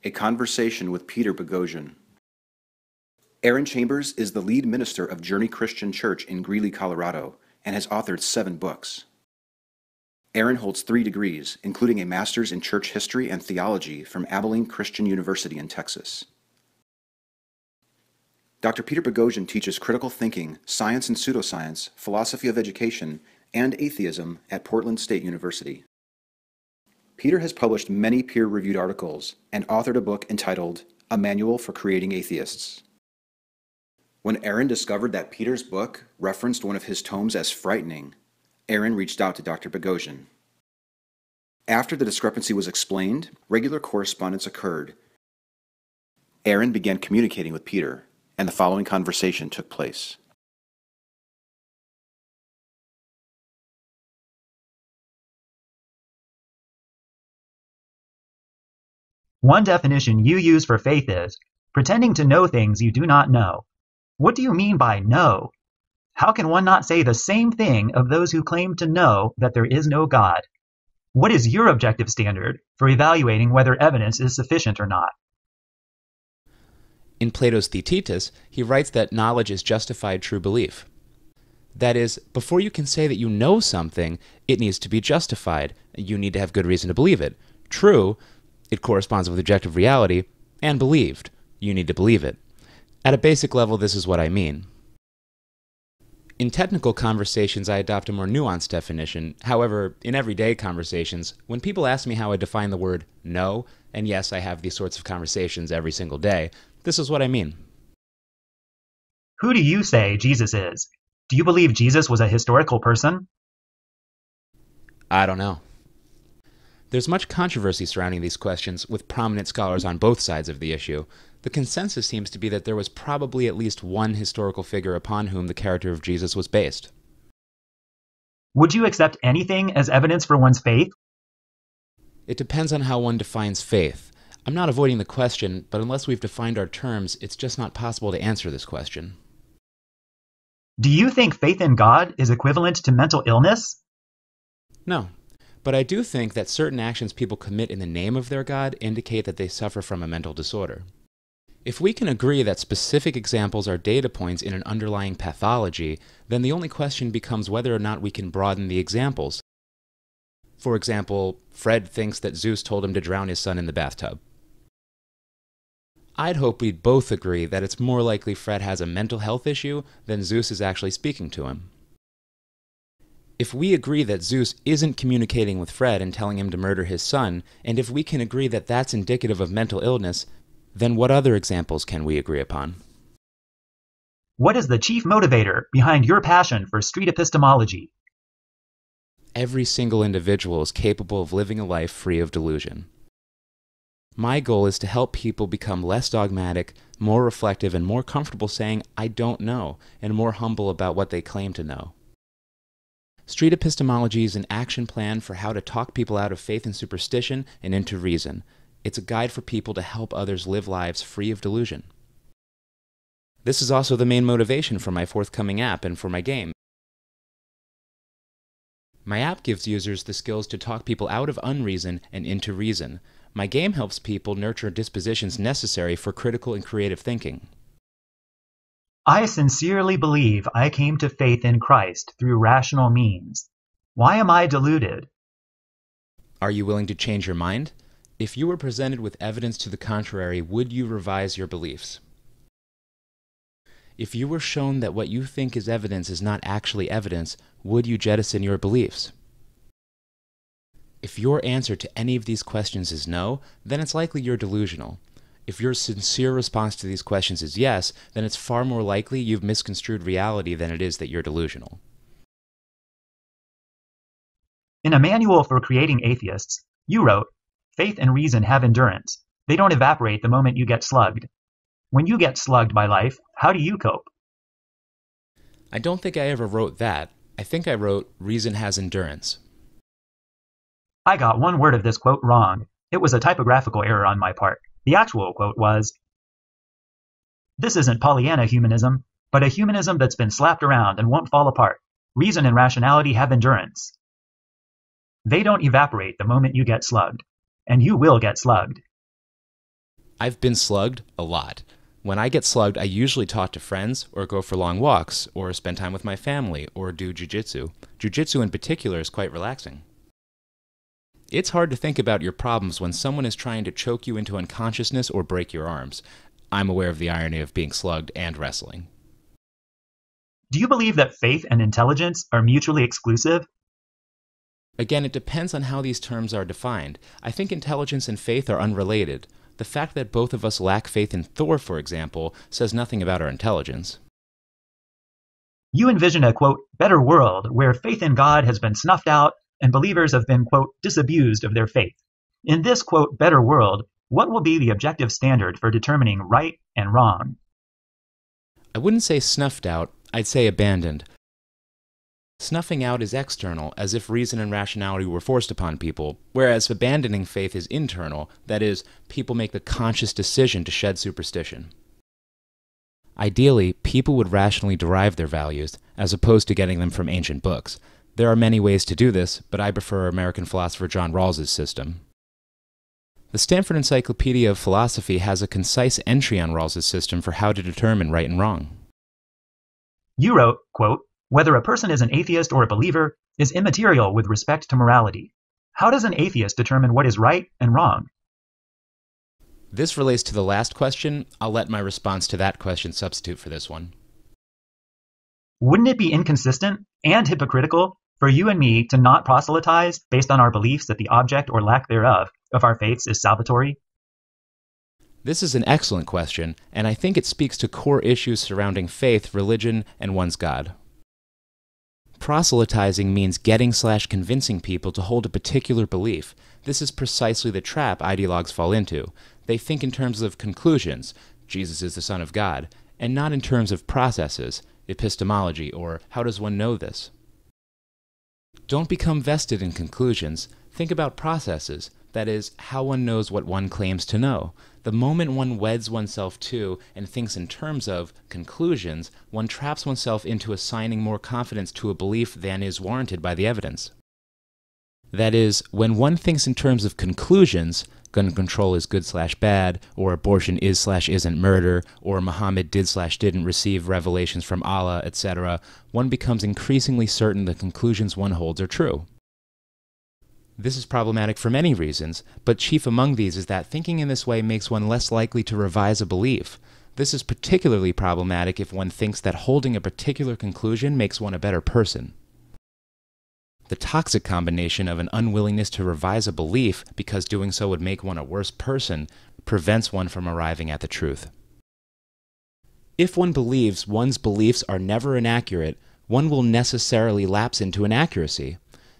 A Conversation with Peter Boghossian. Arron Chambers is the lead minister of Journey Christian Church in Greeley, Colorado, and has authored 7 books. Arron holds 3 degrees, including a master's in church history and theology from Abilene Christian University in Texas. Dr. Peter Boghossian teaches critical thinking, science and pseudoscience, philosophy of education, and atheism at Portland State University. Peter has published many peer-reviewed articles and authored a book entitled A Manual for Creating Atheists. When Arron discovered that Peter's book referenced one of his tomes as frightening, Arron reached out to Dr. Boghossian. After the discrepancy was explained, regular correspondence occurred. Arron began communicating with Peter, and the following conversation took place. One definition you use for faith is pretending to know things you do not know. What do you mean by know? How can one not say the same thing of those who claim to know that there is no God? What is your objective standard for evaluating whether evidence is sufficient or not? In Plato's Theaetetus, he writes that knowledge is justified true belief. That is, before you can say that you know something, it needs to be justified. You need to have good reason to believe it. True, it corresponds with objective reality, and believed. You need to believe it. At a basic level, this is what I mean. In technical conversations, I adopt a more nuanced definition. However, in everyday conversations, when people ask me how I define the word know, and yes, I have these sorts of conversations every single day, this is what I mean. Who do you say Jesus is? Do you believe Jesus was a historical person? I don't know. There's much controversy surrounding these questions, with prominent scholars on both sides of the issue. The consensus seems to be that there was probably at least one historical figure upon whom the character of Jesus was based. Would you accept anything as evidence for one's faith? It depends on how one defines faith. I'm not avoiding the question, but unless we've defined our terms, it's just not possible to answer this question. Do you think faith in God is equivalent to mental illness? No. But I do think that certain actions people commit in the name of their God indicate that they suffer from a mental disorder. If we can agree that specific examples are data points in an underlying pathology, then the only question becomes whether or not we can broaden the examples. For example, Fred thinks that Zeus told him to drown his son in the bathtub. I'd hope we'd both agree that it's more likely Fred has a mental health issue than Zeus is actually speaking to him. If we agree that Zeus isn't communicating with Fred and telling him to murder his son, and if we can agree that that's indicative of mental illness, then what other examples can we agree upon? What is the chief motivator behind your passion for street epistemology? Every single individual is capable of living a life free of delusion. My goal is to help people become less dogmatic, more reflective, and more comfortable saying, "I don't know," and more humble about what they claim to know. Street epistemology is an action plan for how to talk people out of faith and superstition and into reason. It's a guide for people to help others live lives free of delusion. This is also the main motivation for my forthcoming app and for my game. My app gives users the skills to talk people out of unreason and into reason. My game helps people nurture dispositions necessary for critical and creative thinking. I sincerely believe I came to faith in Christ through rational means. Why am I deluded? Are you willing to change your mind? If you were presented with evidence to the contrary, would you revise your beliefs? If you were shown that what you think is evidence is not actually evidence, would you jettison your beliefs? If your answer to any of these questions is no, then it's likely you're delusional. If your sincere response to these questions is yes, then it's far more likely you've misconstrued reality than it is that you're delusional. In A Manual for Creating Atheists, you wrote, "Faith and reason have endurance. They don't evaporate the moment you get slugged. When you get slugged by life, how do you cope?" I don't think I ever wrote that. I think I wrote, "Reason has endurance." I got one word of this quote wrong. It was a typographical error on my part. The actual quote was, "This isn't Pollyanna humanism, but a humanism that's been slapped around and won't fall apart. Reason and rationality have endurance. They don't evaporate the moment you get slugged, and you will get slugged." I've been slugged a lot. When I get slugged, I usually talk to friends, or go for long walks, or spend time with my family, or do jujitsu. Jujitsu in particular is quite relaxing. It's hard to think about your problems when someone is trying to choke you into unconsciousness or break your arms. I'm aware of the irony of being slugged and wrestling. Do you believe that faith and intelligence are mutually exclusive? Again, it depends on how these terms are defined. I think intelligence and faith are unrelated. The fact that both of us lack faith in Thor, for example, says nothing about our intelligence. You envision a, quote, better world where faith in God has been snuffed out and believers have been, quote, disabused of their faith. In this, quote, better world, what will be the objective standard for determining right and wrong? I wouldn't say snuffed out, I'd say abandoned. Snuffing out is external, as if reason and rationality were forced upon people, whereas abandoning faith is internal, that is, people make the conscious decision to shed superstition. Ideally, people would rationally derive their values, as opposed to getting them from ancient books. There are many ways to do this, but I prefer American philosopher John Rawls's system. The Stanford Encyclopedia of Philosophy has a concise entry on Rawls's system for how to determine right and wrong. You wrote, quote, whether a person is an atheist or a believer is immaterial with respect to morality. How does an atheist determine what is right and wrong? This relates to the last question. I'll let my response to that question substitute for this one. Wouldn't it be inconsistent and hypocritical for you and me to not proselytize based on our beliefs that the object or lack thereof of our faiths is salvatory? This is an excellent question, and I think it speaks to core issues surrounding faith, religion, and one's God. Proselytizing means getting/convincing people to hold a particular belief. This is precisely the trap ideologues fall into. They think in terms of conclusions, Jesus is the Son of God, and not in terms of processes, epistemology, or how does one know this? Don't become vested in conclusions. Think about processes, that is, how one knows what one claims to know. The moment one weds oneself to and thinks in terms of conclusions, one traps oneself into assigning more confidence to a belief than is warranted by the evidence. That is, when one thinks in terms of conclusions, gun control is good/bad, or abortion is/isn't murder, or Muhammad did/didn't receive revelations from Allah, etc., one becomes increasingly certain the conclusions one holds are true. This is problematic for many reasons, but chief among these is that thinking in this way makes one less likely to revise a belief. This is particularly problematic if one thinks that holding a particular conclusion makes one a better person. The toxic combination of an unwillingness to revise a belief because doing so would make one a worse person prevents one from arriving at the truth. If one believes one's beliefs are never inaccurate, one will necessarily lapse into inaccuracy.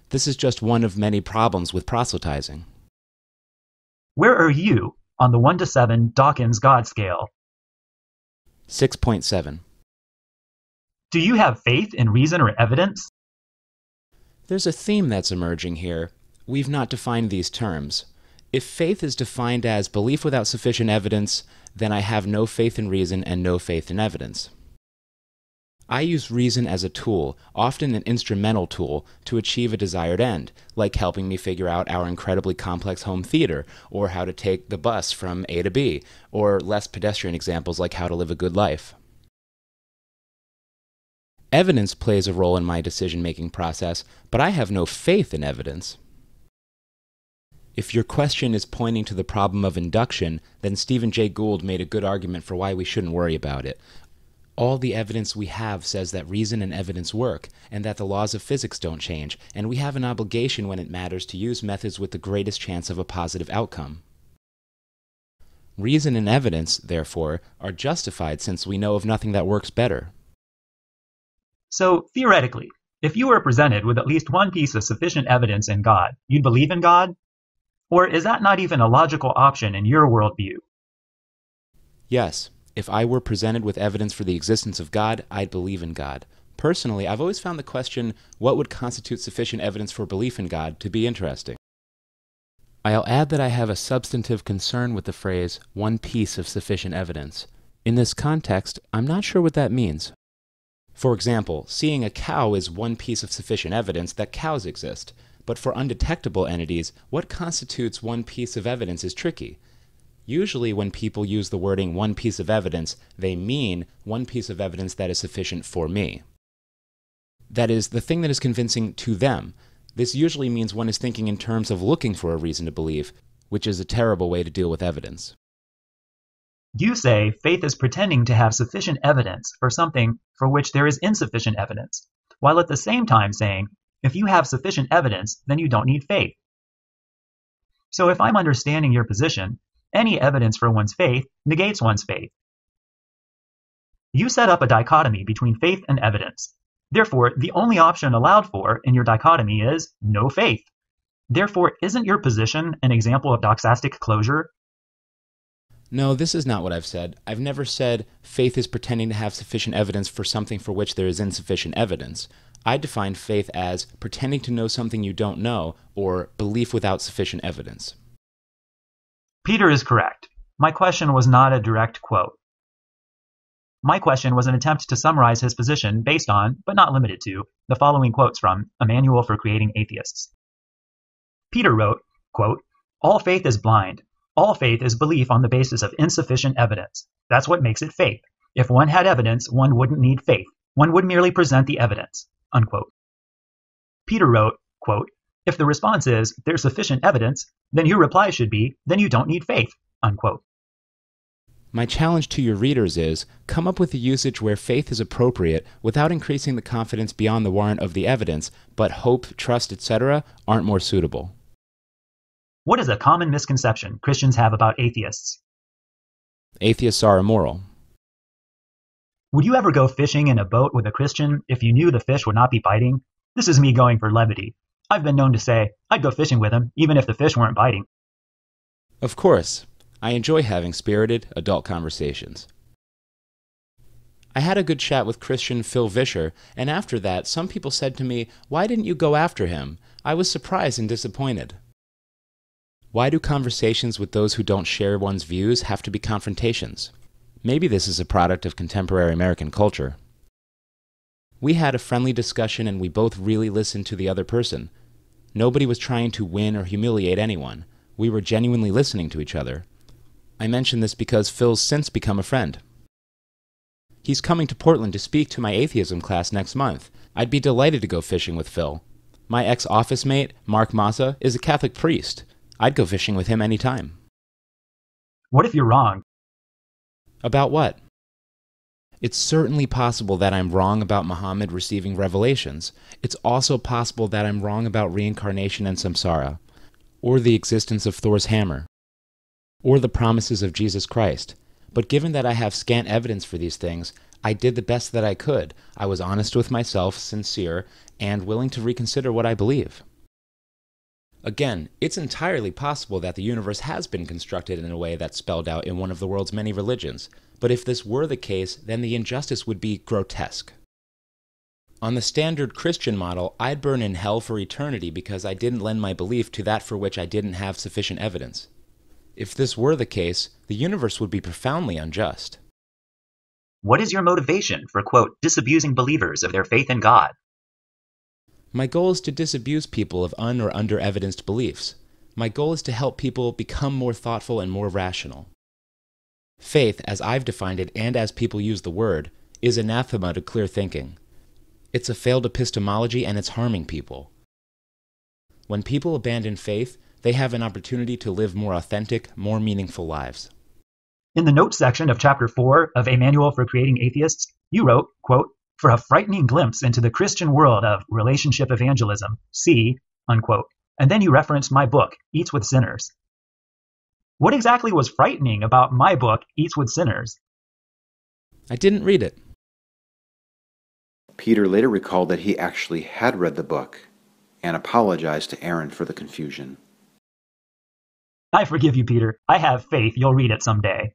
This is just one of many problems with proselytizing. Where are you on the 1 to 7 Dawkins God scale? 6.7. Do you have faith in reason or evidence? There's a theme that's emerging here. We've not defined these terms. If faith is defined as belief without sufficient evidence, then I have no faith in reason and no faith in evidence. I use reason as a tool, often an instrumental tool, to achieve a desired end, like helping me figure out our incredibly complex home theater, or how to take the bus from A to B, or less pedestrian examples like how to live a good life. Evidence plays a role in my decision-making process, but I have no faith in evidence. If your question is pointing to the problem of induction, then Stephen Jay Gould made a good argument for why we shouldn't worry about it. All the evidence we have says that reason and evidence work, and that the laws of physics don't change, and we have an obligation when it matters to use methods with the greatest chance of a positive outcome. Reason and evidence, therefore, are justified since we know of nothing that works better. So, theoretically, if you were presented with at least one piece of sufficient evidence in God, you'd believe in God? Or is that not even a logical option in your worldview? Yes. If I were presented with evidence for the existence of God, I'd believe in God. Personally, I've always found the question, what would constitute sufficient evidence for belief in God, to be interesting. I'll add that I have a substantive concern with the phrase, one piece of sufficient evidence. In this context, I'm not sure what that means. For example, seeing a cow is one piece of sufficient evidence that cows exist. But for undetectable entities, what constitutes one piece of evidence is tricky. Usually when people use the wording one piece of evidence, they mean one piece of evidence that is sufficient for me. That is, the thing that is convincing to them. This usually means one is thinking in terms of looking for a reason to believe, which is a terrible way to deal with evidence. You say faith is pretending to have sufficient evidence for something for which there is insufficient evidence, while at the same time saying, if you have sufficient evidence, then you don't need faith. So if I'm understanding your position, any evidence for one's faith negates one's faith. You set up a dichotomy between faith and evidence. Therefore, the only option allowed for in your dichotomy is no faith. Therefore, isn't your position an example of doxastic closure? No, this is not what I've said. I've never said faith is pretending to have sufficient evidence for something for which there is insufficient evidence. I define faith as pretending to know something you don't know, or belief without sufficient evidence. Peter is correct. My question was not a direct quote. My question was an attempt to summarize his position based on, but not limited to, the following quotes from A Manual for Creating Atheists. Peter wrote, quote, "All faith is blind. All faith is belief on the basis of insufficient evidence. That's what makes it faith. If one had evidence, one wouldn't need faith. One would merely present the evidence." Unquote. Peter wrote, quote, "If the response is, there's sufficient evidence, then your reply should be, then you don't need faith." Unquote. My challenge to your readers is, come up with a usage where faith is appropriate without increasing the confidence beyond the warrant of the evidence, but hope, trust, etc. aren't more suitable. What is a common misconception Christians have about atheists? Atheists are immoral. Would you ever go fishing in a boat with a Christian if you knew the fish would not be biting? This is me going for levity. I've been known to say, I'd go fishing with him, even if the fish weren't biting. Of course. I enjoy having spirited, adult conversations. I had a good chat with Christian Phil Vischer, and after that, some people said to me, "Why didn't you go after him?" I was surprised and disappointed. Why do conversations with those who don't share one's views have to be confrontations? Maybe this is a product of contemporary American culture. We had a friendly discussion and we both really listened to the other person. Nobody was trying to win or humiliate anyone. We were genuinely listening to each other. I mention this because Phil's since become a friend. He's coming to Portland to speak to my atheism class next month. I'd be delighted to go fishing with Phil. My ex-office mate, Mark Massa, is a Catholic priest. I'd go fishing with him anytime. What if you're wrong? About what? It's certainly possible that I'm wrong about Muhammad receiving revelations. It's also possible that I'm wrong about reincarnation and samsara, or the existence of Thor's hammer, or the promises of Jesus Christ. But given that I have scant evidence for these things, I did the best that I could. I was honest with myself, sincere, and willing to reconsider what I believe. Again, it's entirely possible that the universe has been constructed in a way that's spelled out in one of the world's many religions. But if this were the case, then the injustice would be grotesque. On the standard Christian model, I'd burn in hell for eternity because I didn't lend my belief to that for which I didn't have sufficient evidence. If this were the case, the universe would be profoundly unjust. What is your motivation for, quote, disabusing believers of their faith in God? My goal is to disabuse people of un- or under-evidenced beliefs. My goal is to help people become more thoughtful and more rational. Faith, as I've defined it and as people use the word, is anathema to clear thinking. It's a failed epistemology and it's harming people. When people abandon faith, they have an opportunity to live more authentic, more meaningful lives. In the notes section of Chapter 4 of A Manual for Creating Atheists, you wrote, quote, "For a frightening glimpse into the Christian world of relationship evangelism, see," unquote. And then you referenced my book, Eats with Sinners. What exactly was frightening about my book, Eats with Sinners? I didn't read it. Peter later recalled that he actually had read the book and apologized to Arron for the confusion. I forgive you, Peter. I have faith you'll read it someday.